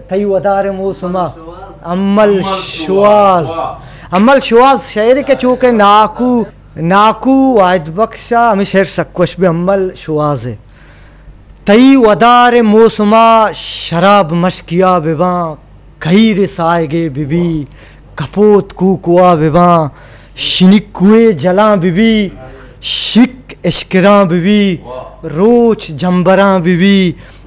तई वदार मौसमा अम्मल शुआज शेर के चूके नाकू नाकू वायद बख्शा हमें शेर सक्वश भी अम्मल शुआज है। तई वदार मौसमा शराब मशकिया बेवा कई रिसाएगे बिबी कपोत कुआ बेवा शिनिक कुए जला बिबी शिक इश्करा बिबी रोच जम्बरा बिबी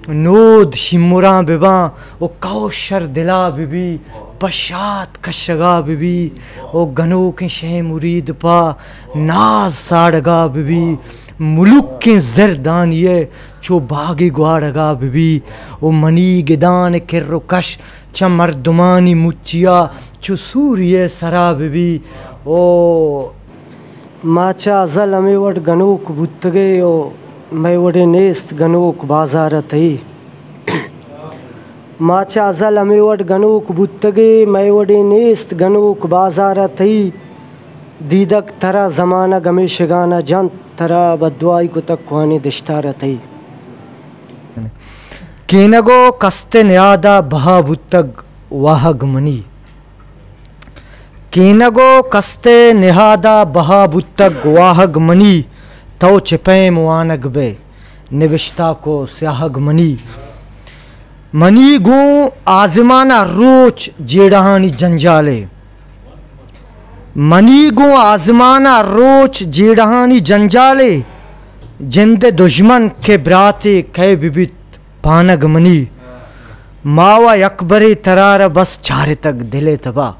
नोद शिमुरा बिबा ओ कौशर दिला बिबी बशात कशगा बिबी ओ गनो के शे मुरीद पा नाज साड़गा बिबी मुलुक के जरदानिये चो बागी ग्वाड़गा बिबी ओ मनी गिदान किर्रो कश च मर्दमानी मुचिया चो सूर्य सरा बिबी ओ माचा जल अमेवट गनोक बुत्तगे ओ मैं वडे नेस्त गनोक बाजार तई माचा जल अमेवट गनोक बुत्तगे मैं वडे नेस्त गनोक बाजार तई दीदक तरा जमाना गमे शिगाना जन तरा बद्वाई को तक कुआने दिश्तारा तई केनगो कस्ते न्यादा बहा बुत्तग वाहग मनी केनगो कस्ते निहादा बहा बुत्तग वाहग मनी तो चिपे मुआनग बे निविश्ता को स्याहग मनी गो आजमाना रोच जेड़ाहानी जंजाले मनी गो आजमाना रोच जेड़ाहानी जंजाले जिंदे दुश्मन के ब्राते कै बिबित पानग मनी मावा यकबरे तरार बस चारे तक दिले तबा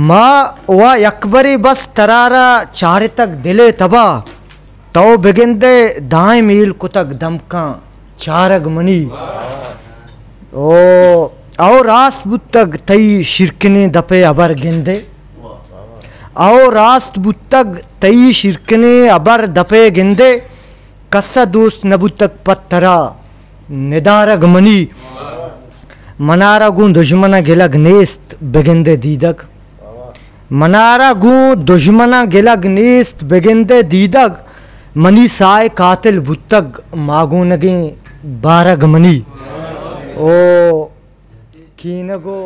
माँ वा यकबरे बस तरारा चारे तक दिले तबा तो बिगिंदे दाएं मील कुतक दमका चारग मनी ओ रास्त बुत्तग तई शिरकने दपे अबर गिंदे आओ रास्त बुत्तग तई शिरकने अबर दपे गिंदे कस्सा दोस्त नबुत्तक पत्तरा निदारग मनी मनारा गुं दुश्मना गिलग नेस्त बिगिंदे दीदग मनारा गूँ दुश्मना गिलग नेस्त बिगिंदे दीदग मनी साय कातिल बुत्तग मागो नगे बारग मनी ओ कीनगो